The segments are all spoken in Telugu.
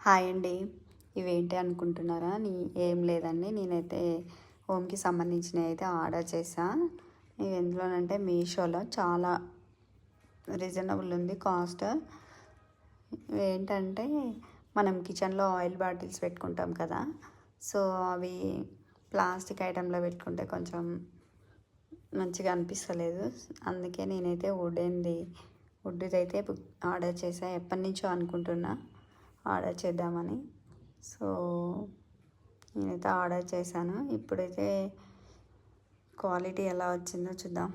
హాయ్ అండి. ఇవేంటి అనుకుంటున్నారా? ఏం లేదండి, నేనైతే హోమ్కి సంబంధించినవి అయితే ఆర్డర్ చేశా. ఇవి ఎందులోనంటే మీషోలో చాలా రీజనబుల్ ఉంది కాస్ట్. ఏంటంటే మనం కిచెన్లో ఆయిల్ బాటిల్స్ పెట్టుకుంటాం కదా, సో అవి ప్లాస్టిక్ ఐటెంలో పెట్టుకుంటే కొంచెం మంచిగా అనిపిస్తలేదు. అందుకే నేనైతే వుడ్ది అయితే ఆర్డర్ చేశా. ఎప్పటి నుంచో అనుకుంటున్నా ఆర్డర్ చేద్దామని. సో నేనైతే ఆర్డర్ చేశాను. ఇప్పుడైతే క్వాలిటీ ఎలా వచ్చిందో చూద్దాం.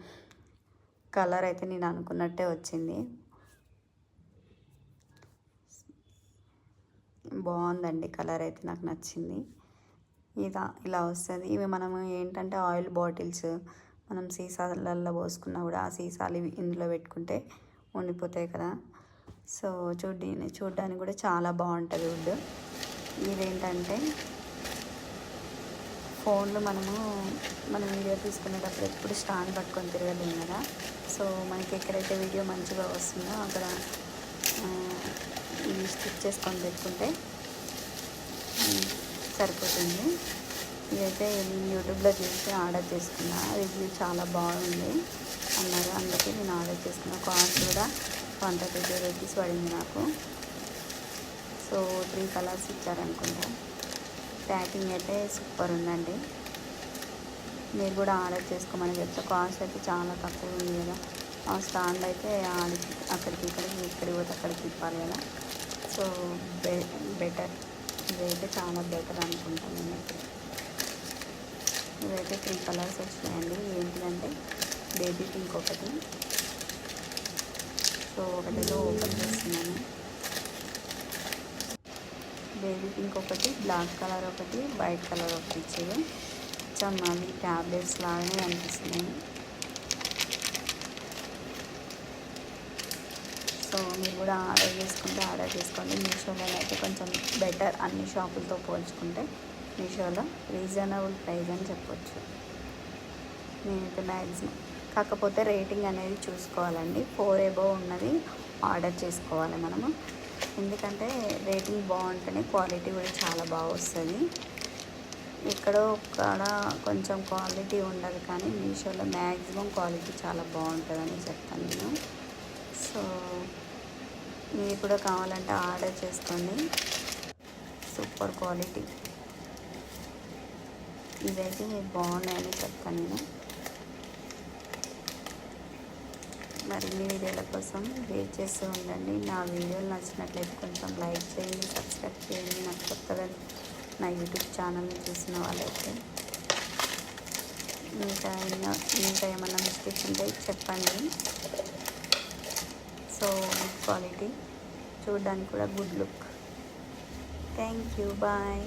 కలర్ అయితే నేను అనుకున్నట్టే వచ్చింది, బాగుందండి. కలర్ అయితే నాకు నచ్చింది. ఇలా వస్తుంది. ఇవి మనము ఏంటంటే ఆయిల్ బాటిల్స్ మనం సీసాలలో పోసుకున్నా కూడా ఆ సీసాలు ఇందులో పెట్టుకుంటే ఉండిపోతాయి కదా. సో చూడ్డానికి కూడా చాలా బాగుంటుంది వుడ్. ఇదేంటంటే ఫోన్లో మనం వీడియో తీసుకునేటప్పుడు ఎప్పుడు స్టాండ్ పట్టుకొని తిరగలేము కదా. సో మనకి ఎక్కడైతే వీడియో మంచిగా వస్తుందో అక్కడ ఇవి స్టిచ్ చేసుకొని పెట్టుకుంటే సరిపోతుంది. ఇదైతే నేను యూట్యూబ్లో చూసి ఆర్డర్ చేసుకున్నా. రివ్యూ చాలా బాగుంది అన్నారు, అందుకే నేను ఆర్డర్ చేసుకున్నా. కాస్ట్ కూడా 132 రూపీస్ పడింది నాకు. సో 3 కలర్స్ ఇచ్చారనుకుంటా. ప్యాకింగ్ అయితే సూపర్ ఉందండి. మీరు కూడా ఆర్డర్ చేసుకోమని చెప్తా. కాస్ట్ అయితే చాలా తక్కువ ఉంది కదా. ఆ స్టాండ్ అయితే అక్కడికి ఇక్కడికి పోతే అక్కడికి తిప్పాలి కదా. సో బెటర్, ఇదైతే చాలా బెటర్ అనుకుంటాను నేనైతే. ఇవైతే 3 కలర్స్ వచ్చినాయండి. ఏంటిదంటే బేబీ పింక్ ఒకటి. సో ఒకటిలో ఓపెన్ చేస్తున్నాను. బేబీ పింక్ ఒకటి, బ్లాక్ కలర్ ఒకటి, వైట్ కలర్ ఒకటి ఇచ్చారు. కొంచెం అవి ట్యాబ్లెట్స్ లాగానే అనిపిస్తున్నాయి. సో మీరు కూడా ఆర్డర్ చేసుకోండి. మీషోలో అయితే కొంచెం బెటర్, అన్ని షాపులతో పోల్చుకుంటే మీషోలో రీజనబుల్ ప్రైస్ అని చెప్పొచ్చు. నేనైతే మ్యాక్సిమం, కాకపోతే రేటింగ్ అనేది చూసుకోవాలండి. 4 అబోవ్ ఉన్నది ఆర్డర్ చేసుకోవాలి మనము. ఎందుకంటే రేటింగ్ బాగుంటేనే క్వాలిటీ కూడా చాలా బాగా వస్తుంది. ఎక్కడో ఒక్కడ కొంచెం క్వాలిటీ ఉండదు, కానీ మీషోలో మ్యాక్సిమం క్వాలిటీ చాలా బాగుంటుందని చెప్తాను నేను. సో మీరు కూడా కావాలంటే ఆర్డర్ చేసుకోండి. Super quality. ఇదైతే బాగున్నాయని చెప్తాను నేను. మరిన్ని వీడియోల కోసం వెయిట్ చేస్తూ ఉండండి. నా వీడియోలు నచ్చినట్లయితే కొంచెం లైక్ చేయండి, సబ్స్క్రైబ్ చేయండి. నాకు కొత్తగా నా యూట్యూబ్ ఛానల్ని చూసిన వాళ్ళైతే ఇంకా ఏమన్నా మిస్టేక్స్ ఉంటే చెప్పండి. సో గుడ్ క్వాలిటీ, చూడడానికి కూడా good look. Thank you, bye.